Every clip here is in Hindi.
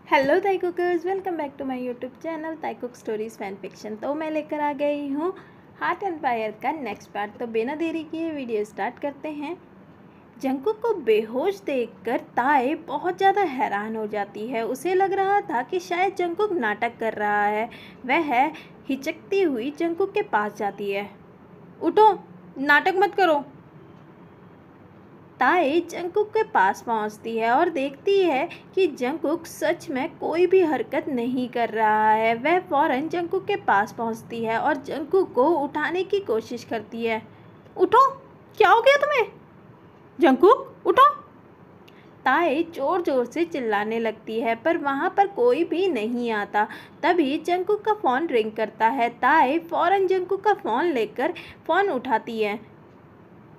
Hello Tae cookers, welcome back to my YouTube channel Tae Cook Stories fan fiction. तो मैं लेकर आ गई हूँ हार्ट एंड फायर का नेक्स्ट पार्ट। तो बिना देरी किए वीडियो स्टार्ट करते हैं। जंकुक को बेहोश देखकर ताए बहुत ज़्यादा हैरान हो जाती है। उसे लग रहा था कि शायद जंकुक नाटक कर रहा है। वह हिचकती हुई जंकुक के पास जाती है। उठो, नाटक मत करो। ताए जंकुक के पास पहुंचती है और देखती है कि जंकुक सच में कोई भी हरकत नहीं कर रहा है। वह फौरन जंकुक के पास पहुंचती है और जंकुक को उठाने की कोशिश करती है। उठो, क्या हो गया तुम्हें? जंकुक उठो। ताए जोर जोर से चिल्लाने लगती है पर वहां पर कोई भी नहीं आता। तभी जंकुक का फ़ोन रिंग करता है। ताए फौरन जंकुक का फ़ोन लेकर फ़ोन उठाती है।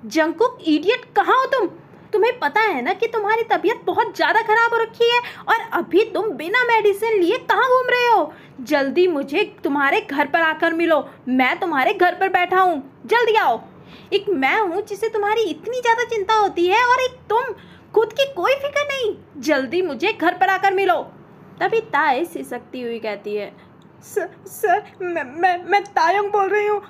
जंकुक इडियट, कहाँ हो तुम? तुम्हें पता है ना कि तुम्हारी तबीयत बहुत ज़्यादा खराब हो रखी है और अभी तुम बिना मेडिसिन लिए कहाँ घूम रहे हो? जल्दी मुझे तुम्हारे घर पर आकर मिलो। मैं तुम्हारे घर पर बैठा हूँ, जल्दी आओ। एक मैं हूँ जिसे तुम्हारी इतनी ज़्यादा चिंता होती है और एक तुम, खुद की कोई फिक्र नहीं। जल्दी मुझे घर पर आकर मिलो। तभी ताए सिसकती हुई कहती है, सर मैं तायंग बोल रही हूँ।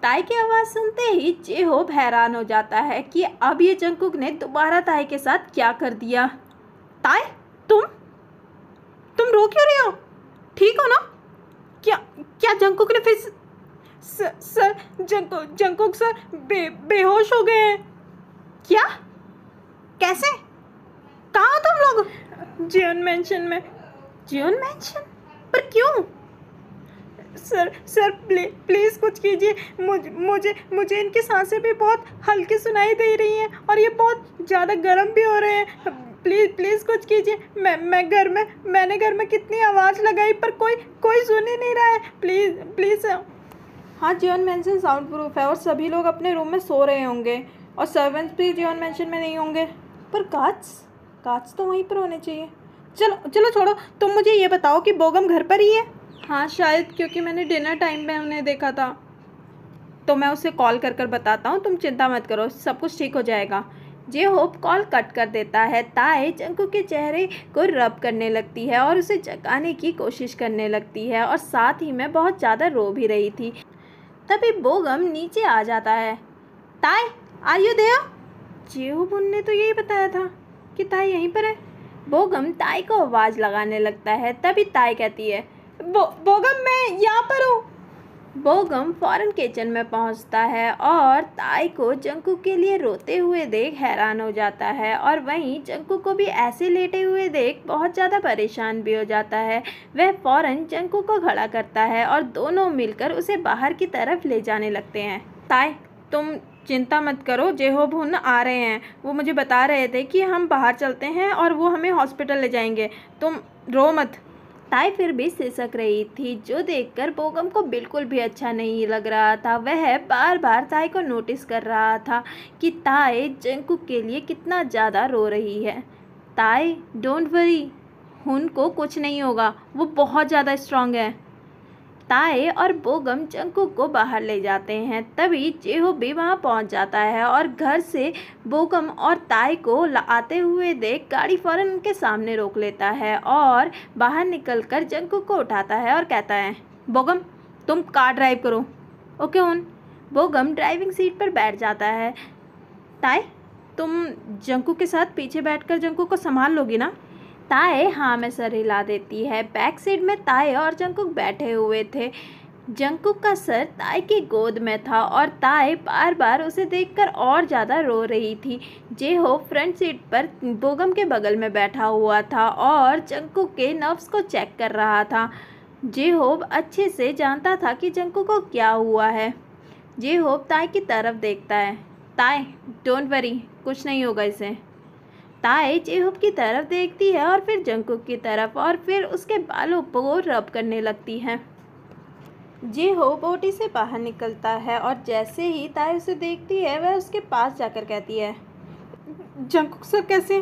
ताई की आवाज़ सुनते ही जेहोब हैरान हो जाता है कि अब ये जंकुक ने दोबारा ताई के साथ क्या कर दिया। ताई, तुम रो क्यों रही हो? ठीक हो ना? क्या क्या जंकुक ने फिर सर जंकुक सर बेहोश हो गए हैं। क्या? कैसे? कहाँ हो तुम लोग? जियोन मेंशन में। Jeon mansion? पर क्यों? सर प्लीज़ कुछ कीजिए। मुझे इनकी सांसें भी बहुत हल्की सुनाई दे रही हैं और ये बहुत ज़्यादा गर्म भी हो रहे हैं। प्लीज़ कुछ कीजिए। मैंने घर में कितनी आवाज़ लगाई पर कोई सुन ही नहीं रहा है। प्लीज़। हाँ, जियोन मेंशन साउंड प्रूफ है और सभी लोग अपने रूम में सो रहे होंगे और सर्वेंट्स भी जियोन मेंशन में नहीं होंगे। पर कांच तो वहीं पर होने चाहिए। चलो छोड़ो, तुम मुझे ये बताओ कि बोगम घर पर ही है? हाँ शायद, क्योंकि मैंने डिनर टाइम में उन्हें देखा था। तो मैं उसे कॉल कर बताता हूँ, तुम चिंता मत करो, सब कुछ ठीक हो जाएगा। जेहोब कॉल कट कर देता है। ताए जंकुक के चेहरे को रब करने लगती है और उसे जगाने की कोशिश करने लगती है और साथ ही में बहुत ज़्यादा रो भी रही थी। तभी बोगम नीचे आ जाता है। ताए, आर यू देयर? जेहोब ने तो यही बताया था कि ताए यहीं पर है। बोगम ताए को आवाज़ लगाने लगता है। तभी ताए कहती है, बोगम मैं यहाँ पर हूँ। बोगम फौरन किचन में पहुँचता है और ताई को जंकुक के लिए रोते हुए देख हैरान हो जाता है और वहीं जंकुक को भी ऐसे लेटे हुए देख बहुत ज़्यादा परेशान भी हो जाता है। वह फौरन जंकुक को खड़ा करता है और दोनों मिलकर उसे बाहर की तरफ ले जाने लगते हैं। ताई, तुम चिंता मत करो, जेहोब हुन आ रहे हैं। वो मुझे बता रहे थे कि हम बाहर चलते हैं और वो हमें हॉस्पिटल ले जाएंगे। तुम रो मत। ताई फिर भी सिसक रही थी, जो देखकर बोगम को बिल्कुल भी अच्छा नहीं लग रहा था। वह बार बार ताई को नोटिस कर रहा था कि ताई जंकुक के लिए कितना ज़्यादा रो रही है। ताई, डोंट वरी, हुन को कुछ नहीं होगा, वो बहुत ज़्यादा स्ट्रांग है। ताए और बोगम जंकुक को बाहर ले जाते हैं। तभी जेहोब भी वहां पहुंच जाता है और घर से बोगम और ताए को आते हुए देख गाड़ी फौरन उनके सामने रोक लेता है और बाहर निकलकर जंकुक को उठाता है और कहता है, बोगम तुम कार ड्राइव करो। ओके हुन। बोगम ड्राइविंग सीट पर बैठ जाता है। ताए, तुम जंकुक के साथ पीछे बैठकर जंकुक को संभाल लोगी ना? ताए हाँ में सर हिला देती है। बैक सीट में ताए और जंकुक बैठे हुए थे। जंकुक का सर ताए की गोद में था और ताए बार बार उसे देखकर और ज़्यादा रो रही थी। जेहोब फ्रंट सीट पर बोगम के बगल में बैठा हुआ था और जंकुक के नर्व्स को चेक कर रहा था। जेहोब अच्छे से जानता था कि जंकुक को क्या हुआ है। जेहोब ताए की तरफ देखता है। ताए, डोंट वरी, कुछ नहीं होगा इसे। ताए जेहोब की तरफ देखती है और फिर जंकुक की तरफ और फिर उसके बालों को रब करने लगती है। जेहोब ओटी से बाहर निकलता है और जैसे ही ताए उसे देखती है वह उसके पास जाकर कहती है, जंकुक सर कैसे?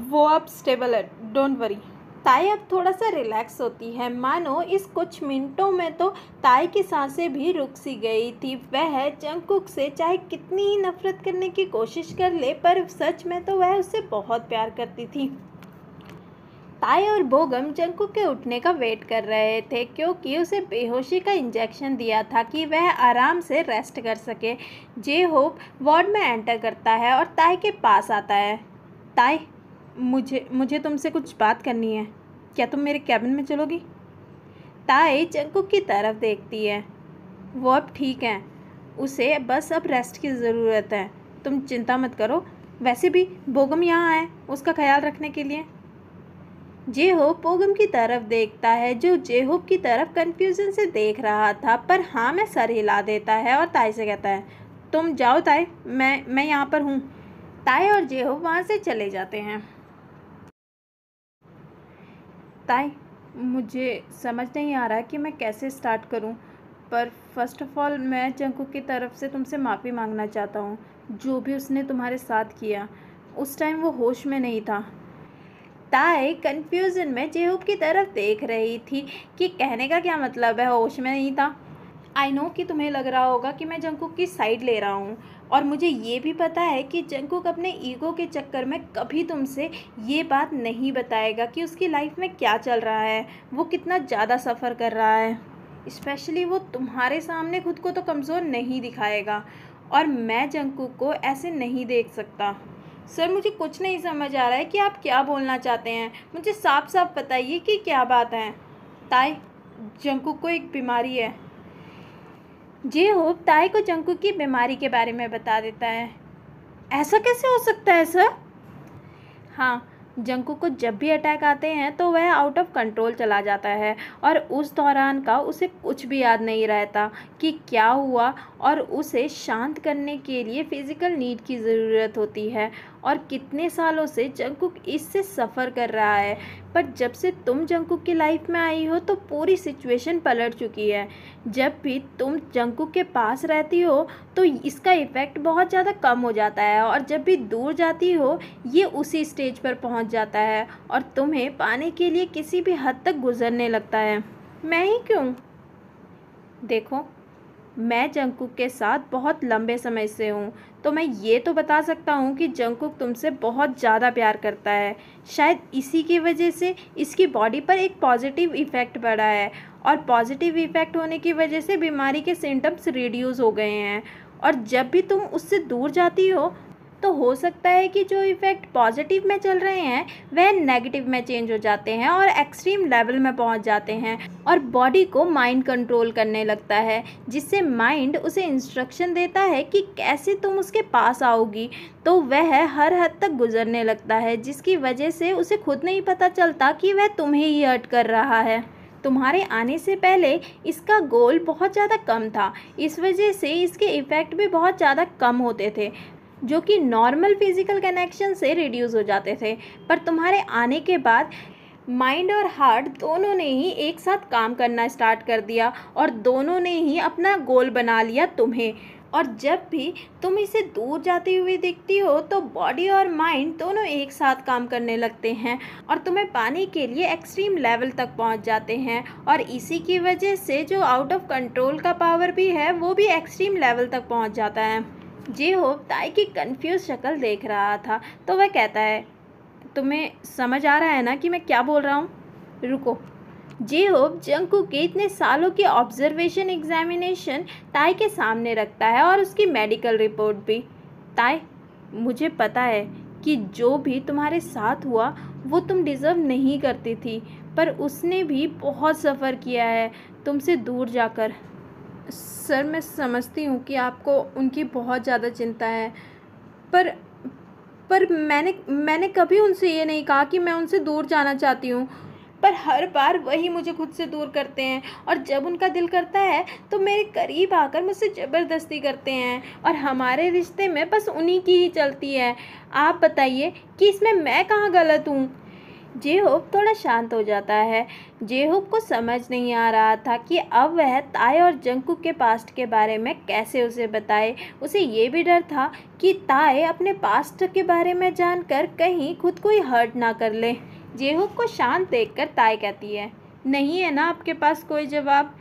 वो अब स्टेबल है, डोंट वरी। ताई अब थोड़ा सा रिलैक्स होती है, मानो इस कुछ मिनटों में तो ताई की सांसें भी रुक सी गई थी। वह जंकुक से चाहे कितनी ही नफरत करने की कोशिश कर ले पर सच में तो वह उससे बहुत प्यार करती थी। ताई और बोगम जंकुक के उठने का वेट कर रहे थे क्योंकि उसे बेहोशी का इंजेक्शन दिया था कि वह आराम से रेस्ट कर सके। जे होप वार्ड में एंटर करता है और ताई के पास आता है। ताई, मुझे तुमसे कुछ बात करनी है, क्या तुम मेरे कैबिन में चलोगी? ताई जंकुक की तरफ देखती है। वो अब ठीक है, उसे बस अब रेस्ट की ज़रूरत है, तुम चिंता मत करो। वैसे भी बोगम यहाँ है उसका ख्याल रखने के लिए। जेहोप बोगम की तरफ देखता है जो जेहोप की तरफ कन्फ्यूजन से देख रहा था, पर हाँ में सर हिला देता है और ताई से कहता है, तुम जाओ ताई, मैं यहाँ पर हूँ। ताई और जेहोप वहाँ से चले जाते हैं। ताई, मुझे समझ नहीं आ रहा कि मैं कैसे स्टार्ट करूं, पर फर्स्ट ऑफ ऑल मैं जंकुक की तरफ से तुमसे माफ़ी मांगना चाहता हूं। जो भी उसने तुम्हारे साथ किया, उस टाइम वो होश में नहीं था। ताई कन्फ्यूज़न में जेहोप की तरफ देख रही थी कि कहने का क्या मतलब है होश में नहीं था। आई नो कि तुम्हें लग रहा होगा कि मैं जंकुक की साइड ले रहा हूँ, और मुझे ये भी पता है कि जंकुक अपने ईगो के चक्कर में कभी तुमसे ये बात नहीं बताएगा कि उसकी लाइफ में क्या चल रहा है, वो कितना ज़्यादा सफ़र कर रहा है। स्पेशली वो तुम्हारे सामने खुद को तो कमज़ोर नहीं दिखाएगा, और मैं जंकुक को ऐसे नहीं देख सकता। सर, मुझे कुछ नहीं समझ आ रहा है कि आप क्या बोलना चाहते हैं, मुझे साफ साफ बताइए कि क्या बात है। ताई, जंकुक को एक बीमारी है। जेहोप ताई को जंकुक की बीमारी के बारे में बता देता है। ऐसा कैसे हो सकता है सर? हाँ, जंकुक को जब भी अटैक आते हैं तो वह आउट ऑफ कंट्रोल चला जाता है, और उस दौरान का उसे कुछ भी याद नहीं रहता कि क्या हुआ, और उसे शांत करने के लिए फ़िज़िकल नीड की ज़रूरत होती है। और कितने सालों से जंकुक इससे सफ़र कर रहा है, पर जब से तुम जंकुक की लाइफ में आई हो तो पूरी सिचुएशन पलट चुकी है। जब भी तुम जंकुक के पास रहती हो तो इसका इफ़ेक्ट बहुत ज़्यादा कम हो जाता है, और जब भी दूर जाती हो ये उसी स्टेज पर पहुंच जाता है और तुम्हें पाने के लिए किसी भी हद तक गुजरने लगता है। मैं ही क्यों? देखो, मैं जंकुक के साथ बहुत लंबे समय से हूँ, तो मैं ये तो बता सकता हूँ कि जंकुक तुमसे बहुत ज़्यादा प्यार करता है। शायद इसी की वजह से इसकी बॉडी पर एक पॉजिटिव इफ़ेक्ट पड़ा है, और पॉजिटिव इफ़ेक्ट होने की वजह से बीमारी के सिम्टम्स रिड्यूस हो गए हैं। और जब भी तुम उससे दूर जाती हो तो हो सकता है कि जो इफ़ेक्ट पॉजिटिव में चल रहे हैं वह नेगेटिव में चेंज हो जाते हैं और एक्सट्रीम लेवल में पहुंच जाते हैं, और बॉडी को माइंड कंट्रोल करने लगता है, जिससे माइंड उसे इंस्ट्रक्शन देता है कि कैसे तुम उसके पास आओगी। तो वह हर हद तक गुजरने लगता है, जिसकी वजह से उसे खुद नहीं पता चलता कि वह तुम्हें ही हर्ट कर रहा है। तुम्हारे आने से पहले इसका गोल बहुत ज़्यादा कम था, इस वजह से इसके इफ़ेक्ट भी बहुत ज़्यादा कम होते थे, जो कि नॉर्मल फिज़िकल कनेक्शन से रिड्यूस हो जाते थे। पर तुम्हारे आने के बाद माइंड और हार्ट दोनों ने ही एक साथ काम करना स्टार्ट कर दिया, और दोनों ने ही अपना गोल बना लिया तुम्हें। और जब भी तुम इसे दूर जाती हुई दिखती हो तो बॉडी और माइंड दोनों एक साथ काम करने लगते हैं और तुम्हें पाने के लिए एक्सट्रीम लेवल तक पहुंच जाते हैं, और इसी की वजह से जो आउट ऑफ कंट्रोल का पावर भी है वो भी एक्सट्रीम लेवल तक पहुंच जाता है। जेहोप ताई की कंफ्यूज शक्ल देख रहा था, तो वह कहता है, तुम्हें समझ आ रहा है ना कि मैं क्या बोल रहा हूँ? रुको। जेहोप जंकुक के इतने सालों की ऑब्जर्वेशन एग्जामिनेशन ताई के सामने रखता है, और उसकी मेडिकल रिपोर्ट भी। ताई, मुझे पता है कि जो भी तुम्हारे साथ हुआ वो तुम डिज़र्व नहीं करती थी, पर उसने भी बहुत सफ़र किया है तुमसे दूर जाकर। सर, मैं समझती हूँ कि आपको उनकी बहुत ज़्यादा चिंता है, पर मैंने कभी उनसे ये नहीं कहा कि मैं उनसे दूर जाना चाहती हूँ, पर हर बार वही मुझे खुद से दूर करते हैं, और जब उनका दिल करता है तो मेरे करीब आकर मुझसे ज़बरदस्ती करते हैं, और हमारे रिश्ते में बस उन्हीं की ही चलती है। आप बताइए कि इसमें मैं कहाँ गलत हूँ? जेहोप थोड़ा शांत हो जाता है। जेहोप को समझ नहीं आ रहा था कि अब वह ताई और जंकुक के पास्ट के बारे में कैसे उसे बताए। उसे ये भी डर था कि ताई अपने पास्ट के बारे में जानकर कहीं खुद को ही हर्ट ना कर ले। जेहोप को शांत देखकर ताई कहती है, नहीं है ना आपके पास कोई जवाब?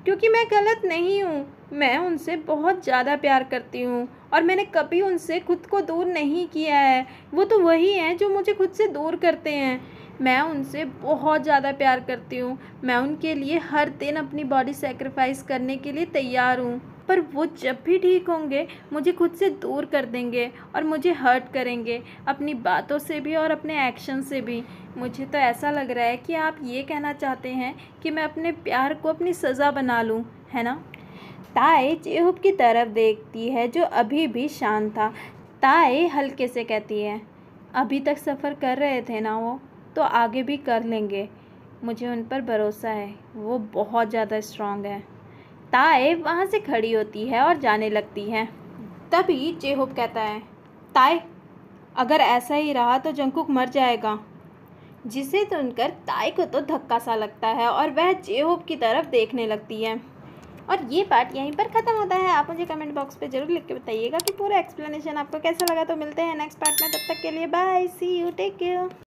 क्योंकि मैं गलत नहीं हूँ, मैं उनसे बहुत ज़्यादा प्यार करती हूँ, और मैंने कभी उनसे खुद को दूर नहीं किया है। वो तो वही हैं जो मुझे खुद से दूर करते हैं। मैं उनसे बहुत ज़्यादा प्यार करती हूँ। मैं उनके लिए हर दिन अपनी बॉडी सैक्रिफाइस करने के लिए तैयार हूँ, पर वो जब भी ठीक होंगे मुझे खुद से दूर कर देंगे और मुझे हर्ट करेंगे, अपनी बातों से भी और अपने एक्शन से भी। मुझे तो ऐसा लग रहा है कि आप ये कहना चाहते हैं कि मैं अपने प्यार को अपनी सज़ा बना लूँ, है ना? ताए चेहूब की तरफ देखती है जो अभी भी शांत था। ताए हल्के से कहती है, अभी तक सफ़र कर रहे थे ना वो, तो आगे भी कर लेंगे। मुझे उन पर भरोसा है, वो बहुत ज़्यादा स्ट्रांग है। ताए वहाँ से खड़ी होती है और जाने लगती है। तभी चेहूब कहता है, ताए अगर ऐसा ही रहा तो जंगकुक मर जाएगा। जिसे सुनकर ताए को तो धक्का सा लगता है और वह चेहूब की तरफ देखने लगती है। और ये पार्ट यहीं पर ख़त्म होता है। आप मुझे कमेंट बॉक्स पे ज़रूर लिख के बताइएगा कि पूरा एक्सप्लेनेशन आपको कैसा लगा। तो मिलते हैं नेक्स्ट पार्ट में, तब तक के लिए bye, see you, take care.